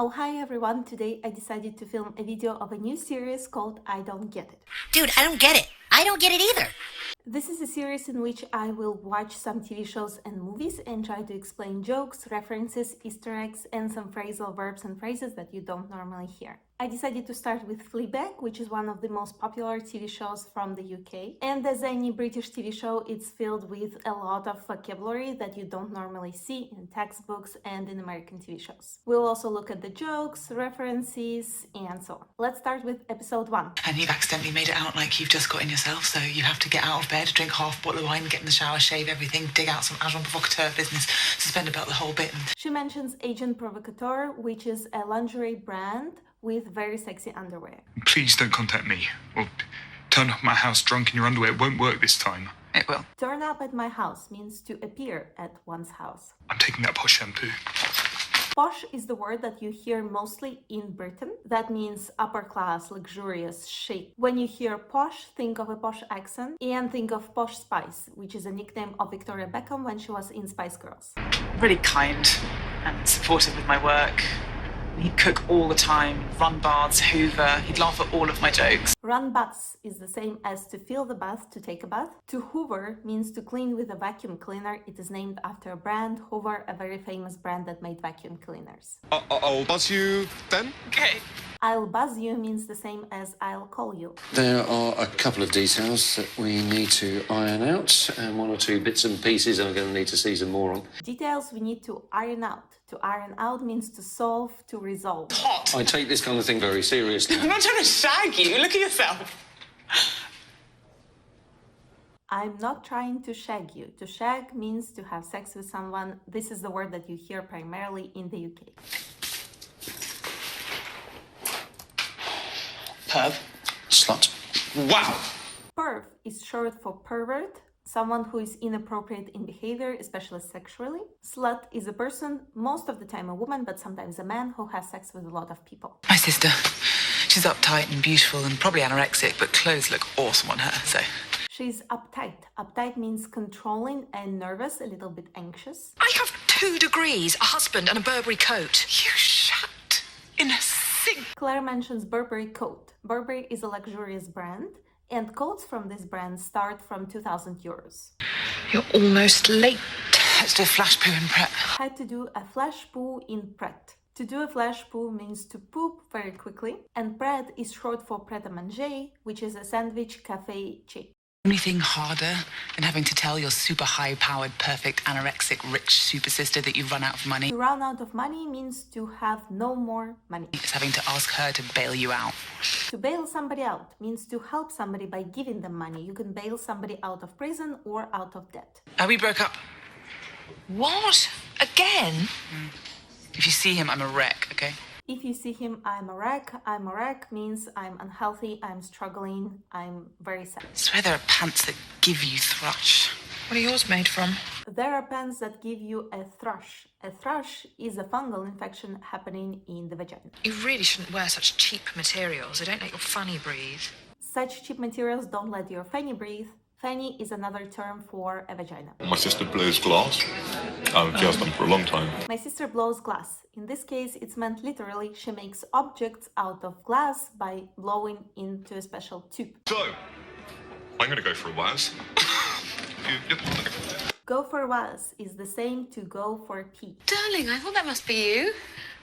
Oh, hi everyone. Today I decided to film a video of a new series called I Don't Get It. Dude, I don't get it. I don't get it either. This is a series in which I will watch some TV shows and movies and try to explain jokes, references, Easter eggs, and some phrasal verbs and phrases that you don't normally hear. I decided to start with Fleabag, which is one of the most popular TV shows from the UK. And as any British TV show, it's filled with a lot of vocabulary that you don't normally see in textbooks and in American TV shows. We'll also look at the jokes, references, and so on. Let's start with episode 1. And you've accidentally made it out like you've just got in yourself, so you have to get out of bed, drink half a bottle of wine, get in the shower, shave everything, dig out some agent provocateur business, suspend about the whole bit. She mentions Agent Provocateur, which is a lingerie brand with very sexy underwear. Please don't contact me, or turn up at my house drunk in your underwear. It won't work this time. It will. Turn up at my house means to appear at one's house. I'm taking that posh shampoo. Posh is the word that you hear mostly in Britain. That means upper class, luxurious, chic. When you hear posh, think of a posh accent and think of Posh Spice, which is a nickname of Victoria Beckham when she was in Spice Girls. Really kind and supportive with my work. He'd cook all the time, run baths, hoover. He'd laugh at all of my jokes. Run baths is the same as to fill the bath, to take a bath. To hoover means to clean with a vacuum cleaner. It is named after a brand, Hoover, a very famous brand that made vacuum cleaners. I'll buzz you then. Okay. I'll buzz you means the same as I'll call you. There are a couple of details that we need to iron out, and one or two bits and pieces I'm going to need to see some more on. Details we need to iron out. To iron out means to solve, to resolve. Hot. I take this kind of thing very seriously. I'm not trying to shag you. Look at yourself. I'm not trying to shag you. To shag means to have sex with someone. This is the word that you hear primarily in the UK. Perv. Slut. Wow. Perv is short for pervert, someone who is inappropriate in behavior, especially sexually. Slut is a person, most of the time a woman, but sometimes a man who has sex with a lot of people. My sister. She's uptight and beautiful and probably anorexic, but clothes look awesome on her, so... She's uptight. Uptight means controlling and nervous, a little bit anxious. I have 2 degrees, a husband, and a Burberry coat. You shat in a sink. Claire mentions Burberry coat. Burberry is a luxurious brand, and coats from this brand start from 2,000 euros. You're almost late. Let's do a flash poo in prep. Had to do a flash poo in Pret. To do a flash poo means to poop very quickly, and Pret is short for pret-a-manger, which is a sandwich cafe chain. Anything harder than having to tell your super high-powered, perfect, anorexic, rich super sister that you've run out of money? To run out of money means to have no more money. It's having to ask her to bail you out. To bail somebody out means to help somebody by giving them money. You can bail somebody out of prison or out of debt. We broke up. What? Again? If you see him, I'm a wreck, okay? If you see him, I'm a wreck. I'm a wreck means I'm unhealthy, I'm struggling, I'm very sad. I swear there are pants that give you thrush. What are yours made from? There are pants that give you a thrush. A thrush is a fungal infection happening in the vagina. You really shouldn't wear such cheap materials. They don't let your fanny breathe. Such cheap materials don't let your fanny breathe. Fanny is another term for a vagina. My sister blows glass. She has done for a long time. My sister blows glass. In this case, it's meant literally. She makes objects out of glass by blowing into a special tube. So, I'm going to go for a whiz. Go for a whiz is the same to go for a pee. Darling, I thought that must be you.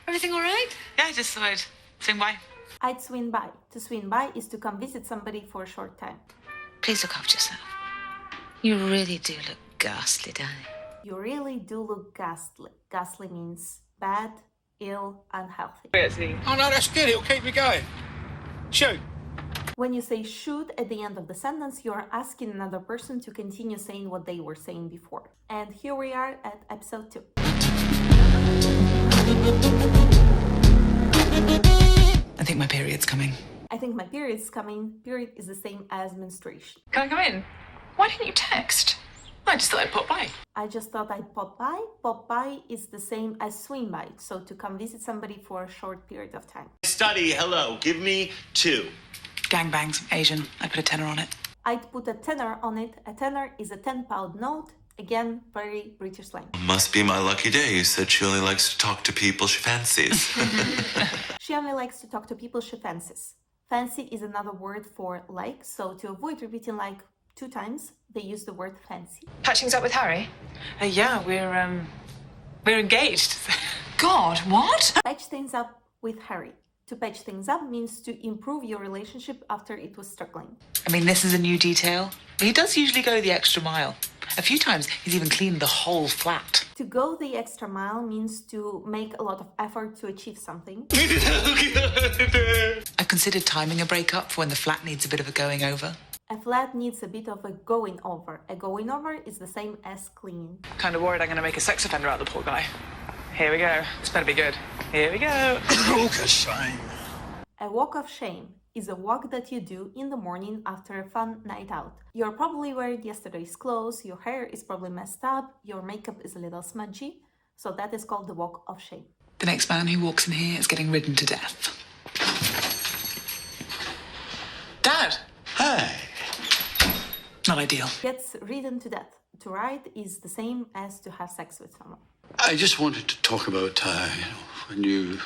Everything all right? Yeah, I just thought I'd swing by. I'd swing by. To swing by is to come visit somebody for a short time. Please look after yourself. You really do look ghastly, darling. You really do look ghastly. Ghastly means bad, ill, unhealthy. Oh no, that's good. It'll keep me going. Shoot. When you say shoot at the end of the sentence, you are asking another person to continue saying what they were saying before. And here we are at episode 2. I think my period's coming. I think my period's coming. Period is the same as menstruation. Can I come in? Why didn't you text? I just thought I'd pop by. I just thought I'd pop by. Pop by is the same as swing by, so to come visit somebody for a short period of time. Study, hello, give me 2. Gangbangs, Asian. I put a tenner on it. I'd put a tenner on it. A tenner is a £10 note. Again, very British slang. Must be my lucky day. You said she only likes to talk to people she fancies. She only likes to talk to people she fancies. Fancy is another word for like, so to avoid repeating like 2 times, they use the word fancy. Patch things up with Harry? Yeah, we're engaged. God, what? Patch things up with Harry. To patch things up means to improve your relationship after it was struggling. I mean, this is a new detail, but he does usually go the extra mile. A few times, he's even cleaned the whole flat. To go the extra mile means to make a lot of effort to achieve something. I've considered timing a breakup for when the flat needs a bit of a going over. A flat needs a bit of a going over. A going over is the same as cleaning. Kind of worried I'm going to make a sex offender out of the poor guy. Here we go. This better be good. Here we go. Walk of shame. A walk of shame is a walk that you do in the morning after a fun night out. You're probably wearing yesterday's clothes, your hair is probably messed up, your makeup is a little smudgy, so that is called the walk of shame. The next man who walks in here is getting ridden to death. Dad! Hey. Not ideal. Gets ridden to death. To ride is the same as to have sex with someone. I just wanted to talk about when you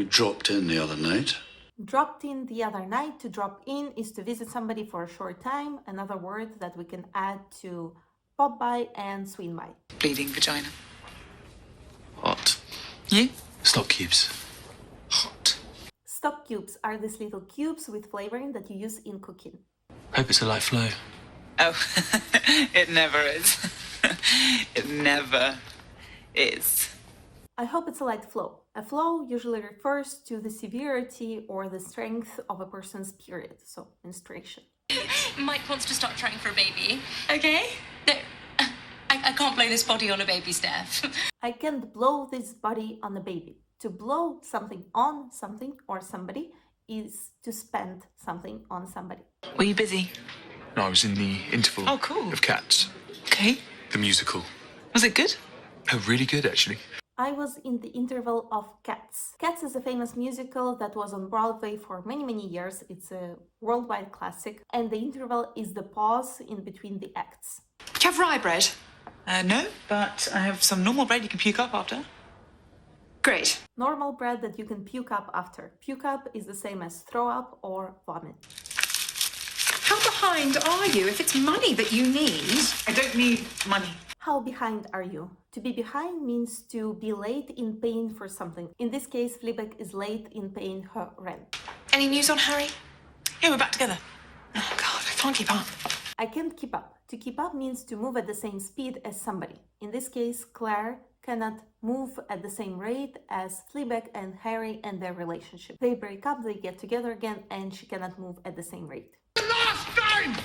dropped in the other night. Dropped in the other night. To drop in is to visit somebody for a short time. Another word that we can add to pop by and swing by. Bleeding vagina. Hot. You? Stock cubes. Hot. Stock cubes are these little cubes with flavoring that you use in cooking. Hope it's a light flow. Oh, it never is. It never is. I hope it's a light flow. A flow usually refers to the severity or the strength of a person's period, so menstruation. Mike wants to start trying for a baby. Okay? No, I can't blow this body on a baby, Steph. I can't blow this body on a baby. To blow something on something or somebody is to spend something on somebody. Were you busy? No, I was in the interval Oh, cool. of Cats, Okay. the musical. Was it good? Oh, really good, actually. I was in the interval of Cats. Cats is a famous musical that was on Broadway for many, many years. It's a worldwide classic. And the interval is the pause in between the acts. Do you have rye bread? No, but I have some normal bread you can puke up after. Great. Normal bread that you can puke up after. Puke up is the same as throw up or vomit. How behind are you if it's money that you need? I don't need money. How behind are you? To be behind means to be late in paying for something. In this case, Flebag is late in paying her rent. Any news on Harry? Yeah, we're back together. Oh, God, I can't keep up. I can't keep up. To keep up means to move at the same speed as somebody. In this case, Claire cannot move at the same rate as Fleabag and Harry and their relationship. They break up, they get together again, and she cannot move at the same rate. Last time!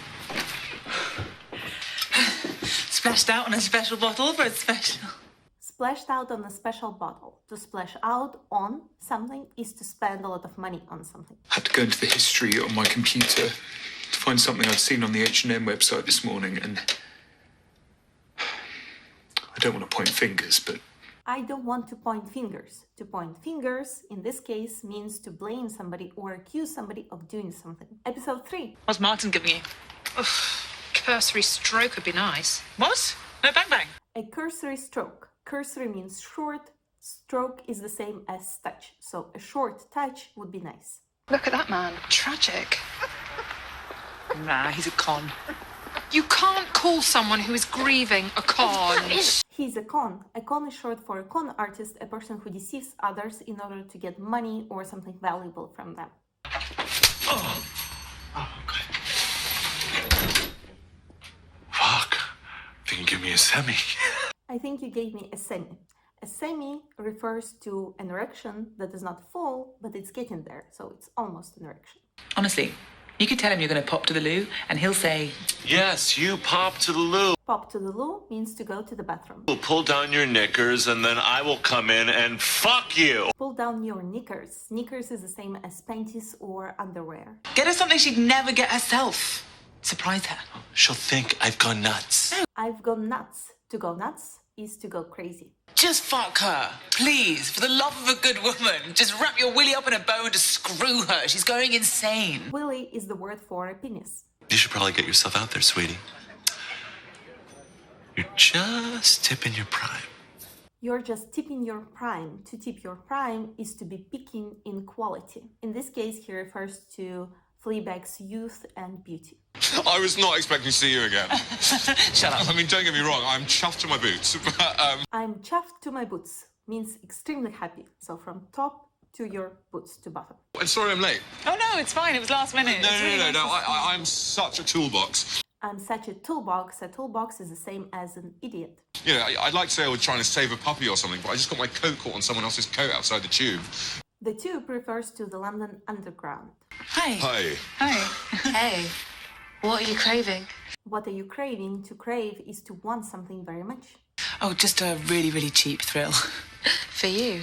Splashed out on a special bottle for a special. Splashed out on a special bottle. To splash out on something is to spend a lot of money on something. I had to go into the history on my computer to find something I'd seen on the H&M website this morning, and I don't want to point fingers, but I don't want to point fingers. To point fingers, in this case, means to blame somebody or accuse somebody of doing something. Episode 3. What's Martin giving you? Cursory stroke would be nice. What? No bang bang. A cursory stroke. Cursory means short. Stroke is the same as touch. So a short touch would be nice. Look at that man. Tragic. Nah, he's a con. You can't call someone who is grieving a con. He's a con. A con is short for a con artist, a person who deceives others in order to get money or something valuable from them. Oh, okay. Fuck. Think you give me a semi. I think you gave me a semi. A semi refers to an erection that is not full, but it's getting there, so it's almost an erection. Honestly, you could tell him you're going to pop to the loo, and he'll say, Yes, you pop to the loo. Pop to the loo means to go to the bathroom. Pull down your knickers, and then I will come in and fuck you. Pull down your knickers. Knickers is the same as panties or underwear. get her something she'd never get herself. Surprise her. She'll think I've gone nuts. I've gone nuts. To go nuts is to go crazy. Just fuck her, please. For the love of a good woman. Just wrap your willy up in a bow and just screw her. She's going insane. Willy is the word for a penis. You should probably get yourself out there, sweetie. You're just tipping your prime. You're just tipping your prime. To tip your prime is to be peaking in quality. In this case, he refers to Fleabag's youth and beauty. I was not expecting to see you again. Shut up. I mean, don't get me wrong, I'm chuffed to my boots, but, I'm chuffed to my boots means extremely happy. So from top to your boots to bottom. I'm sorry I'm late. Oh no, it's fine. It was last minute. No, I'm such a toolbox. I'm such a toolbox. A toolbox is the same as an idiot. You know, I'd like to say I was trying to save a puppy or something, but I just got my coat caught on someone else's coat outside the tube. The tube refers to the London Underground. Hi. Hi. Hi. Hey, what are you craving? What are you craving? To crave is to want something very much. Oh, just a really, really cheap thrill. For you?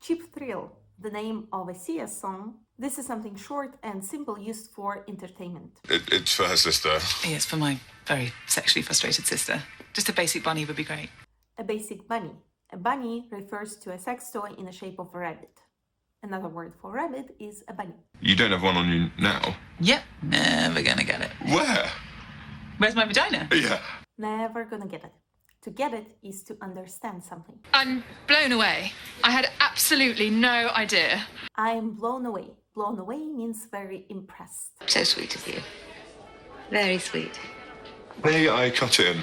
Cheap thrill, the name of a CS song. This is something short and simple used for entertainment. It's for her sister. Yeah, it's for my very sexually frustrated sister. Just a basic bunny would be great. A basic bunny. A bunny refers to a sex toy in the shape of a rabbit. Another word for rabbit is a bunny. You don't have one on you now? Yep, never gonna get it. Where? Where's my vagina? Yeah. Never gonna get it. To get it is to understand something. I'm blown away. I had absolutely no idea. I am blown away. Blown away means very impressed. So sweet of you. Very sweet. May I cut in?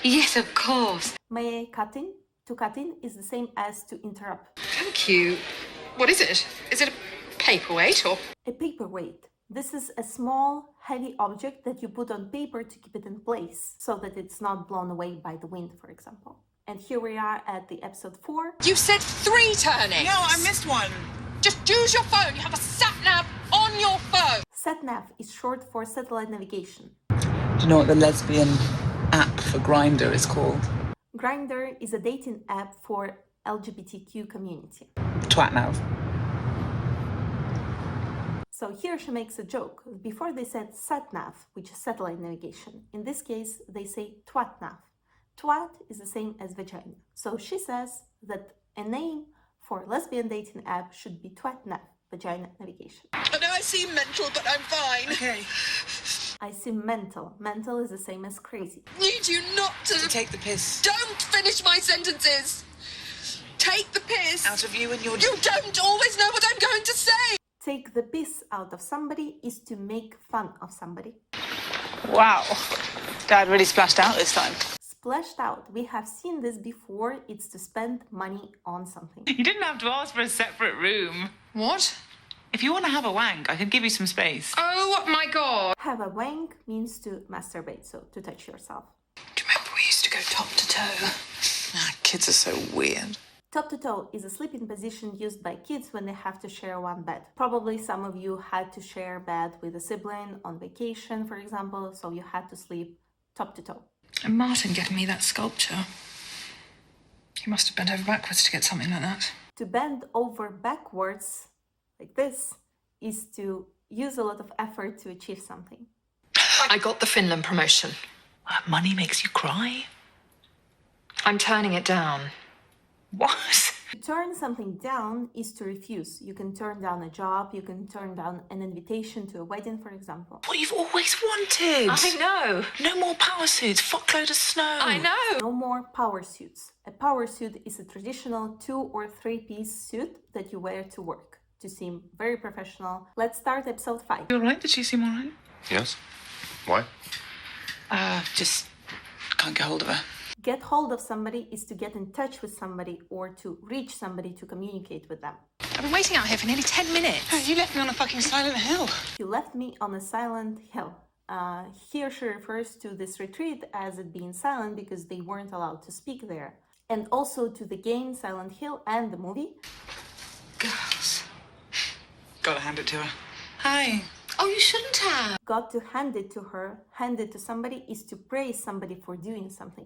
Yes, of course. May I cut in? To cut in is the same as to interrupt. Thank you. What is it? Is it a paperweight or? A paperweight. This is a small, heavy object that you put on paper to keep it in place, so that it's not blown away by the wind, for example. And here we are at the episode 4. You said 3 turnings. No, I missed one. Just use your phone. You have a sat nav on your phone. Sat-nav is short for satellite navigation. Do you know what the lesbian app for Grindr is called? Grindr is a dating app for LGBTQ community. Twatnav. So here she makes a joke. Before they said sat-nav, which is satellite navigation. In this case, they say twat-nav. Twat is the same as vagina. So she says that a name for lesbian dating app should be twat-nav, vagina navigation. I know I seem mental, but I'm fine. Okay. I seem mental. Mental is the same as crazy. Need you not to Take the piss Don't finish my sentences. Take the piss. out of you and your... You don't always know what I'm going to say. Take the piss out of somebody is to make fun of somebody. Wow. Dad really splashed out this time. Splashed out. We have seen this before. It's to spend money on something. You didn't have to ask for a separate room. What? If you want to have a wank, I can give you some space. Oh my god. Have a wank means to masturbate, so to touch yourself. Do you remember we used to go top to toe? Kids are so weird. Top to toe is a sleeping position used by kids when they have to share one bed. Probably some of you had to share a bed with a sibling on vacation, for example, so you had to sleep top to toe. And Martin getting me that sculpture. He must have bent over backwards to get something like that. To bend over backwards, like this, is to use a lot of effort to achieve something. I got the Finland promotion. Money makes you cry? I'm turning it down. What? To turn something down is to refuse. You can turn down a job, you can turn down an invitation to a wedding, for example. What you've always wanted. I know. No more power suits, fuckload of snow. I know. No more power suits. A power suit is a traditional 2 or 3-piece suit that you wear to work to seem very professional. Let's start episode 5. You alright? Did she seem alright? Yes. Why? Just can't get hold of her. Get hold of somebody is to get in touch with somebody or to reach somebody to communicate with them. I've been waiting out here for nearly 10 minutes. You left me on a fucking silent hill. You left me on a silent hill. Here she refers to this retreat as it being silent because they weren't allowed to speak there. And also to the game Silent Hill and the movie. Girls. Gotta hand it to her. Hi. Oh, you shouldn't have. Got to hand it to her. Hand it to somebody is to praise somebody for doing something.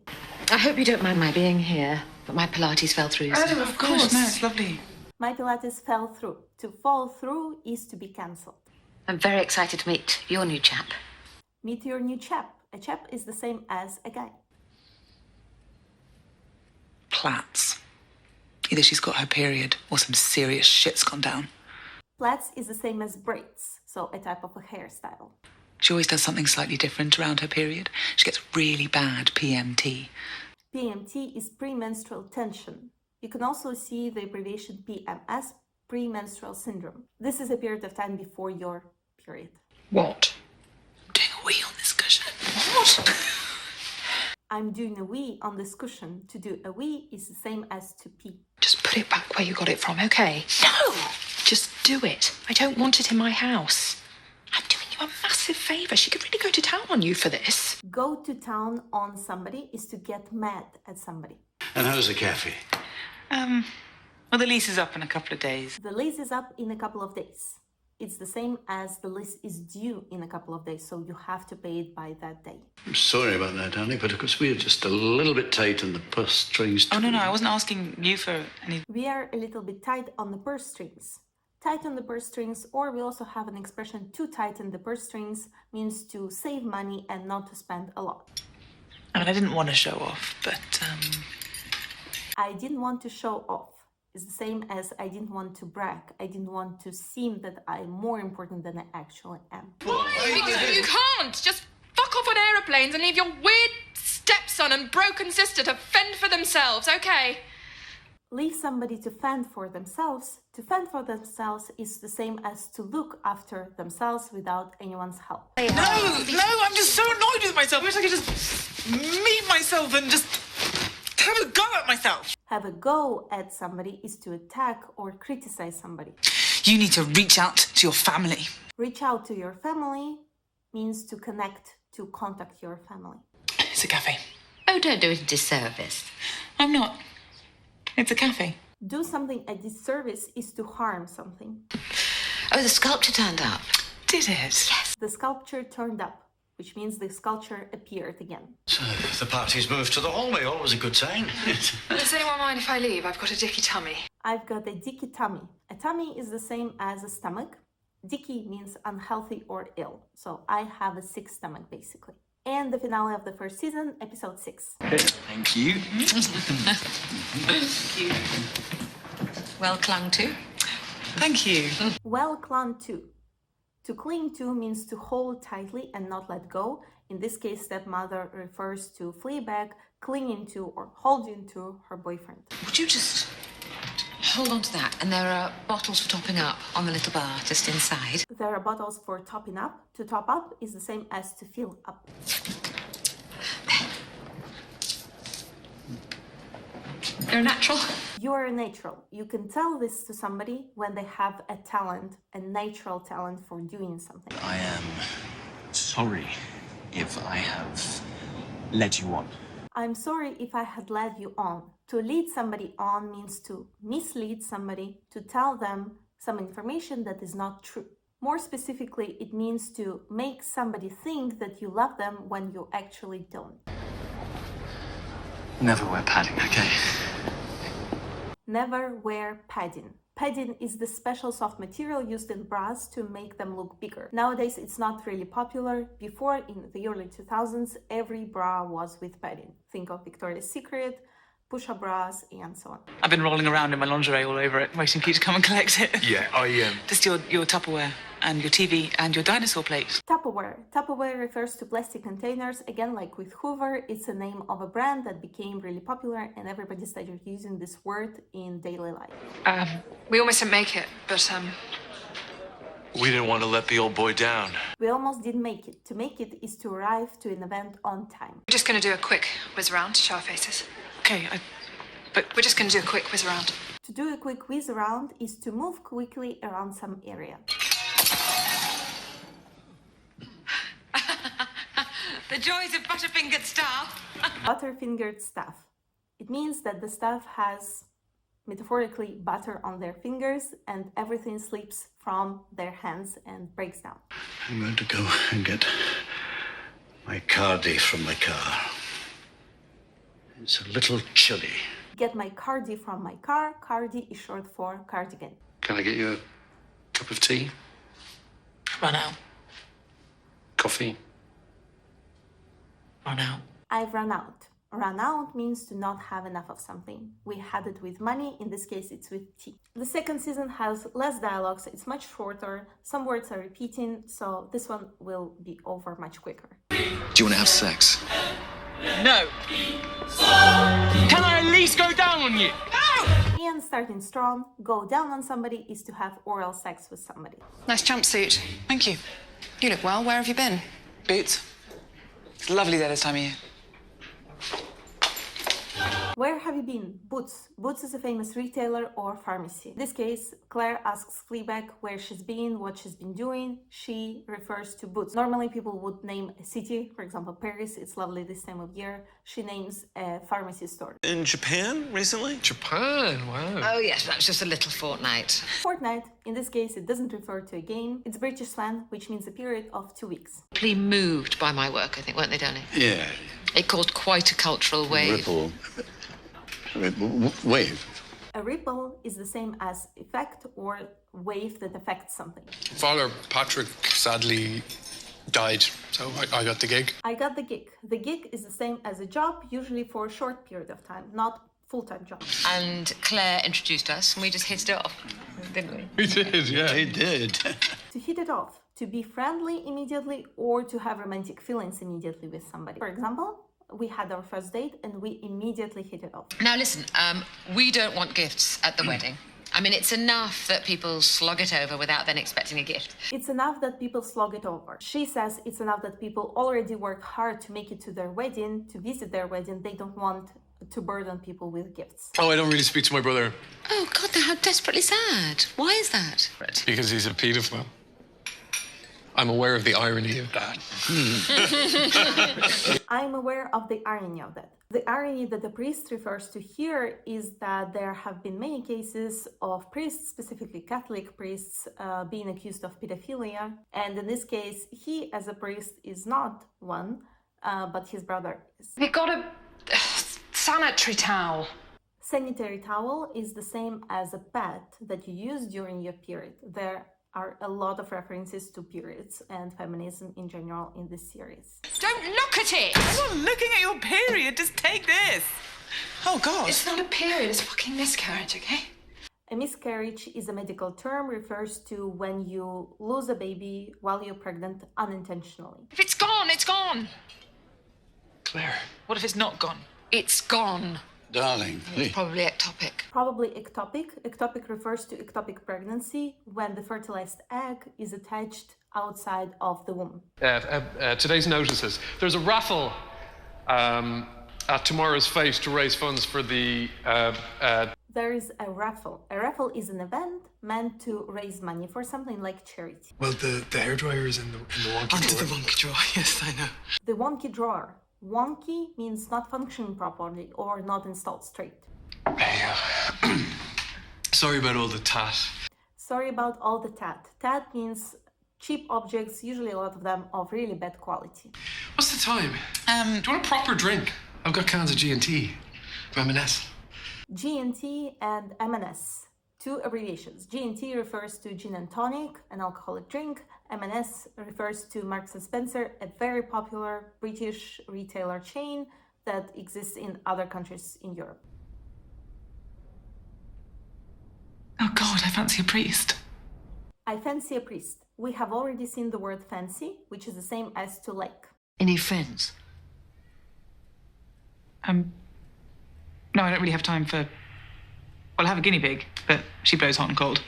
I hope you don't mind my being here, but my Pilates fell through. Oh, of course. No, it's lovely. My Pilates fell through. To fall through is to be cancelled. I'm very excited to meet your new chap. Meet your new chap. A chap is the same as a guy. Plats. Either she's got her period or some serious shit's gone down. Plaits is the same as braids, so a type of a hairstyle. She always does something slightly different around her period. She gets really bad PMT. PMT is premenstrual tension. You can also see the abbreviation PMS, premenstrual syndrome. This is a period of time before your period. What? I'm doing a wee on this cushion. What? I'm doing a wee on this cushion. To do a wee is the same as to pee. Just put it back where you got it from, okay? No! Just do it. I don't want it in my house. I'm doing you a massive favour. She could really go to town on you for this. Go to town on somebody is to get mad at somebody. And how's the cafe? Well, the lease is up in a couple of days. The lease is up in a couple of days. It's the same as the lease is due in a couple of days, so you have to pay it by that day. I'm sorry about that, darling, but of course we're just a little bit tight on the purse strings. Oh, no, I wasn't asking you for any... We are a little bit tight on the purse strings. Tight on the purse strings, or we also have an expression to tighten the purse strings, means to save money and not to spend a lot. I mean, I didn't want to show off, but, I didn't want to show off. It's the same as I didn't want to brag. I didn't want to seem that I'm more important than I actually am. Because you can't just fuck off on aeroplanes and leave your weird stepson and broken sister to fend for themselves, okay? Leave somebody to fend for themselves. To fend for themselves is the same as to look after themselves without anyone's help. No, I'm just so annoyed with myself. I wish I could just meet myself and just have a go at myself. Have a go at somebody is to attack or criticize somebody. You need to reach out to your family. Reach out to your family means to connect, to contact your family. It's a cafe. Oh, don't do it a disservice. I'm not. It's a cafe. Do something a disservice is to harm something. Oh, the sculpture turned up. Did it? Yes. The sculpture turned up, which means the sculpture appeared again. So the party's moved to the hallway, always a good sign. Does anyone mind if I leave? I've got a dicky tummy. I've got a dicky tummy. A tummy is the same as a stomach. Dicky means unhealthy or ill. So I have a sick stomach, basically. And the finale of the first season, episode 6. Thank you. Well clung to. Thank you. Well clung to. To cling to means to hold tightly and not let go. In this case, stepmother refers to Fleabag clinging to or holding to her boyfriend. Would you just hold on to that? And there are bottles for topping up on the little bar just inside. There are bottles for topping up. To top up is the same as to fill up. You're a natural. You are a natural. You can tell this to somebody when they have a talent, a natural talent for doing something. I am sorry if I have led you on. I'm sorry if I had led you on. To lead somebody on means to mislead somebody, to tell them some information that is not true. More specifically, it means to make somebody think that you love them when you actually don't. Never wear padding, okay? Never wear padding. Padding is the special soft material used in bras to make them look bigger. Nowadays, it's not really popular. Before, in the early 2000s, every bra was with padding. Think of Victoria's Secret, push-up bras, and so on. I've been rolling around in my lingerie all over it, waiting for you to come and collect it. Yeah, I am. Just your Tupperware and your TV and your dinosaur plates. Tupperware. Tupperware refers to plastic containers. Again, like with Hoover, it's a name of a brand that became really popular and everybody started using this word in daily life. We almost didn't make it, but, We didn't want to let the old boy down. We almost didn't make it. To make it is to arrive to an event on time. we're just going to do a quick whiz around to show our faces. Okay, But we're just going to do a quick whiz around. To do a quick whiz around is to move quickly around some area. The joys of butterfingered staff. Butterfingered staff. It means that the staff has, metaphorically, butter on their fingers and everything slips from their hands and breaks down. I'm going to go and get my cardie from my car. It's a little chilly. Get my cardie from my car. Cardie is short for cardigan. Can I get you a cup of tea? run out. Coffee? Run out. I've run out. Run out means to not have enough of something. We had it with money, in this case it's with tea. The second season has less dialogue, so it's much shorter. Some words are repeating, so this one will be over much quicker. Do you want to have sex? No. Can I at least go down on you? And starting strong, go down on somebody is to have oral sex with somebody. Nice jumpsuit. Thank you. You look well. Where have you been? Boots. It's lovely there this time of year. Where have you been? Boots. Boots is a famous retailer or pharmacy. In this case, Claire asks Fleabag where she's been, what she's been doing. She refers to Boots. Normally people would name a city, for example, Paris. It's lovely this time of year. She names a pharmacy store. In Japan recently? Japan, wow. Oh, yes, that was just a little fortnight. Fortnight, in this case, it doesn't refer to a game. It's British slang, which means a period of 2 weeks. Deeply moved by my work, I think, weren't they, Danny? Yeah. It caused quite a cultural wave. Ripple. Wave. A ripple is the same as effect or wave that affects something. Father Patrick sadly died, so I got the gig. I got the gig. The gig is the same as a job, usually for a short period of time, not full-time job. And Claire introduced us, and we just hit it off, didn't we? We did, yeah. They did. To hit it off, to be friendly immediately or to have romantic feelings immediately with somebody. For example, we had our first date and we immediately hit it off. Now listen, we don't want gifts at the wedding. I mean, it's enough that people slog it over without then expecting a gift. It's enough that people slog it over. She says it's enough that people already work hard to make it to their wedding, to visit their wedding. They don't want to burden people with gifts. Oh, I don't really speak to my brother. Oh, God, how desperately sad. Why is that? Because he's a paedophile. I'm aware of the irony of that. I'm aware of the irony of that. The irony that the priest refers to here is that there have been many cases of priests, specifically Catholic priests, being accused of pedophilia. And in this case, he as a priest is not one, but his brother is. We got a sanitary towel. Sanitary towel is the same as a pad that you use during your period. There are a lot of references to periods and feminism in general in this series. Don't look at it! I'm not looking at your period, just take this. Oh, God. It's not a period, it's fucking miscarriage, okay? A miscarriage is a medical term, refers to when you lose a baby while you're pregnant unintentionally. If it's gone, it's gone! Claire. What if it's not gone? It's gone. Darling, please. Probably ectopic. Probably ectopic. Ectopic refers to ectopic pregnancy when the fertilized egg is attached outside of the womb. Today's notices. There's a raffle at tomorrow's Face to raise funds for the... There is a raffle. A raffle is an event meant to raise money for something like charity. Well, the hairdryer is in the wonky Under drawer. the wonky drawer, yes, I know. The wonky drawer. Wonky means not functioning properly or not installed straight. Sorry about all the tat. Sorry about all the tat. Tat means cheap objects, usually a lot of them of really bad quality. What's the time? Do you want a proper drink? I've got cans of G&T. M&S. G&T and M&S, two abbreviations. G&T refers to gin and tonic, an alcoholic drink. M&S refers to Marks & Spencer, a very popular British retailer chain that exists in other countries in Europe. Oh, God, I fancy a priest. I fancy a priest. We have already seen the word fancy, which is the same as to like. Any friends? No, I don't really have time for... Well, I have a guinea pig, but she blows hot and cold.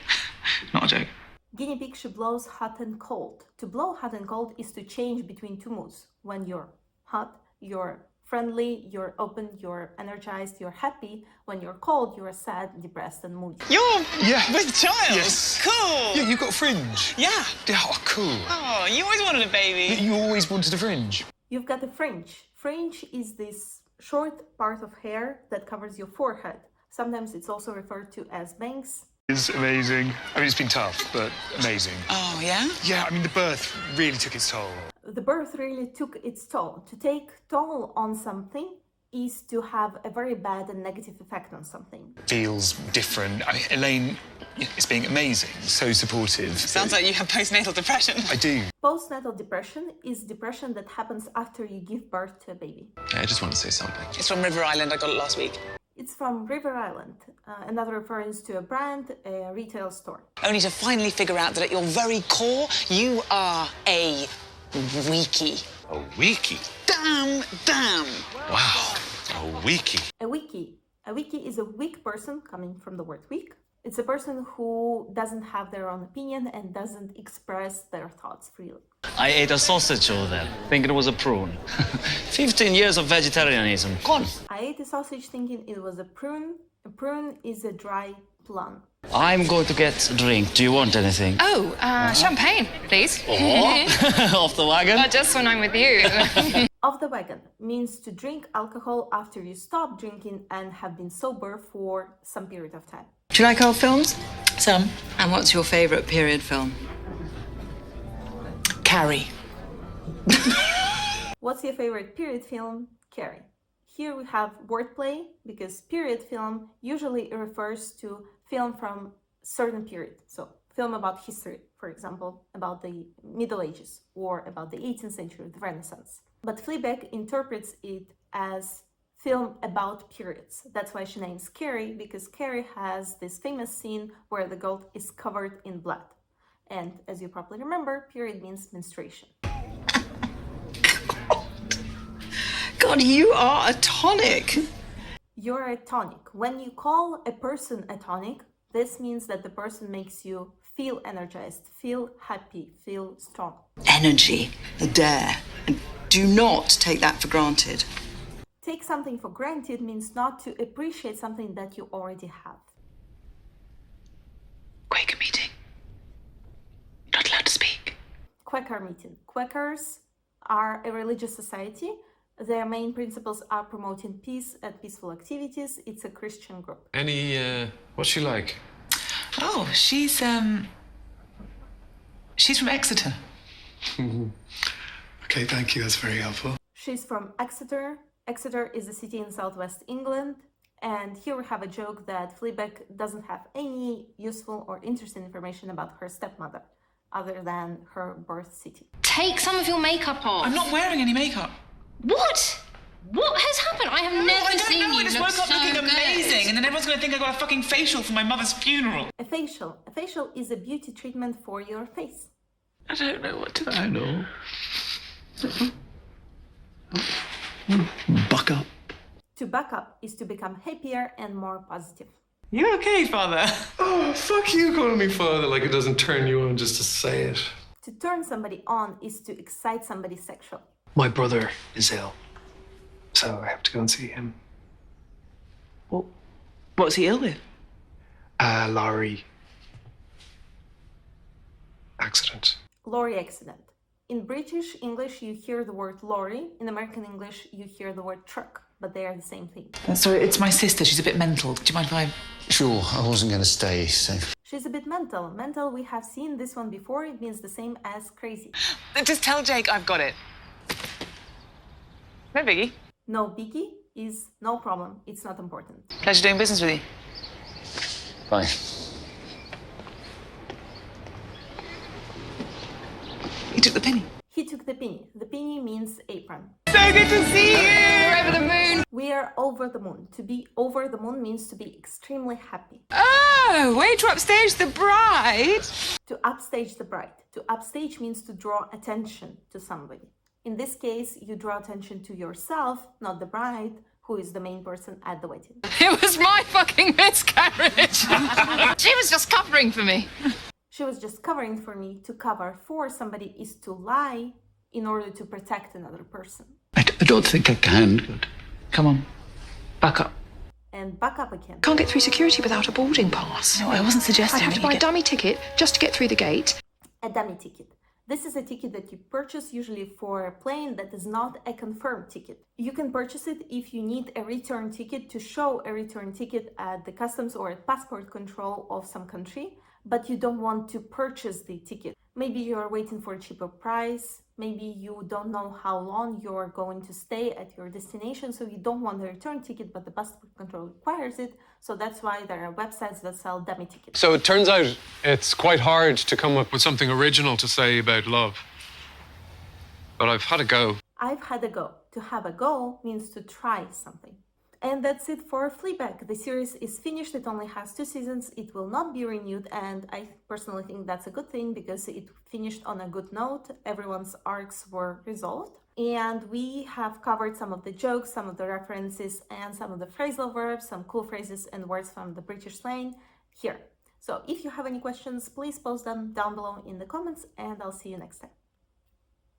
Not a joke. Guinea pig, she blows hot and cold. To blow hot and cold is to change between two moods. When you're hot, you're friendly, you're open, you're energized, you're happy. When you're cold, you're sad, depressed, and moody. You're Yeah. with child? Yes. Cool. Yeah, you've got fringe. Yeah. Oh, cool. Oh, you always wanted a baby. You always wanted a fringe. You've got a fringe. Fringe is this short part of hair that covers your forehead. Sometimes it's also referred to as bangs. It's amazing. I mean, it's been tough, but amazing. Oh, yeah? Yeah, I mean, the birth really took its toll. The birth really took its toll. To take toll on something is to have a very bad and negative effect on something. Feels different. Elaine is being amazing, so supportive. Sounds like you have postnatal depression. I do. Postnatal depression is depression that happens after you give birth to a baby. I just want to say something. It's from River Island. I got it last week. It's from River Island, another reference to a brand, a retail store. Only to finally figure out that at your very core, you are a wiki. A wiki? Damn. Wow. A wiki. A wiki is a weak person, coming from the word weak. It's a person who doesn't have their own opinion and doesn't express their thoughts freely. I ate a sausage over there, thinking it was a prawn. 15 years of vegetarianism. Gone. I ate a sausage thinking it was a prune. A prune is a dry plum. I'm going to get a drink. Do you want anything? Oh, champagne, please. Off the wagon? Just when I'm with you. Off the wagon means to drink alcohol after you stop drinking and have been sober for some period of time. Do you like old films? Some. And what's your favourite period film? Carrie. What's your favorite period film? Carrie. Here we have wordplay because period film usually refers to film from certain period. So film about history, for example, about the Middle Ages or about the 18th century, the Renaissance. But Flebag interprets it as film about periods. That's why she names Carrie, because Carrie has this famous scene where the goat is covered in blood. And as you probably remember, period means menstruation. God, you are a tonic. You're a tonic. When you call a person a tonic, this means that the person makes you feel energized, feel happy, feel strong. Energy, a dare. And do not take that for granted. Take something for granted means not to appreciate something that you already have. Quaker meeting. Not allowed to speak. Quaker meeting. Quakers are a religious society. Their main principles are promoting peace and peaceful activities. It's a Christian group. What's she like? Oh, she's from Exeter. Okay, thank you. That's very helpful. She's from Exeter. Exeter is a city in southwest England. And here we have a joke that Flebag doesn't have any useful or interesting information about her stepmother, other than her birth city. Take some of your makeup off. I'm not wearing any makeup. What? What has happened? I have never seen you I just look woke up so looking good. amazing, and then everyone's going to think I got a fucking facial for my mother's funeral. A facial. A facial is a beauty treatment for your face. I don't know what to do. I know. Buck up. To buck up is to become happier and more positive. You okay, Father? Oh, fuck you calling me father like it doesn't turn you on just to say it. To turn somebody on is to excite somebody sexually. My brother is ill, so I have to go and see him. What's he ill with? Lorry accident. Lorry accident. In British English, you hear the word lorry. In American English, you hear the word truck, but they are the same thing. Sorry, it's my sister. She's a bit mental. Do you mind if I... Sure, I wasn't going to stay, so... She's a bit mental. Mental, we have seen this one before. It means the same as crazy. Just tell Jake I've got it. No biggie. No biggie is no problem. It's not important. Pleasure doing business with you. Bye. He took the penny. He took the penny. The penny means apron. So good to see you! We're over the moon. We are over the moon. To be over the moon means to be extremely happy. Oh, way to upstage the bride. To upstage the bride. To upstage means to draw attention to somebody. In this case, you draw attention to yourself, not the bride, who is the main person at the wedding. It was my fucking miscarriage. She was just covering for me. She was just covering for me. To cover for somebody is to lie in order to protect another person. I don't think I can. Good. Come on. Back up. And back up again. Can't get through security without a boarding pass. No, I wasn't suggesting I have to buy a dummy ticket just to get through the gate. A dummy ticket. This is a ticket that you purchase usually for a plane that is not a confirmed ticket. You can purchase it if you need a return ticket to show a return ticket at the customs or at passport control of some country, but you don't want to purchase the ticket. Maybe you're waiting for a cheaper price. Maybe you don't know how long you're going to stay at your destination, so you don't want a return ticket, but the passport control requires it. So that's why there are websites that sell dummy tickets. So it turns out it's quite hard to come up with something original to say about love. But I've had a go. I've had a go. To have a go means to try something. And that's it for Fleabag. The series is finished. It only has 2 seasons. It will not be renewed, and I personally think that's a good thing because it finished on a good note. Everyone's arcs were resolved. And we have covered some of the jokes, some of the references, and some of the phrasal verbs, some cool phrases and words from the British slang here. So if you have any questions, please post them down below in the comments, and I'll see you next time.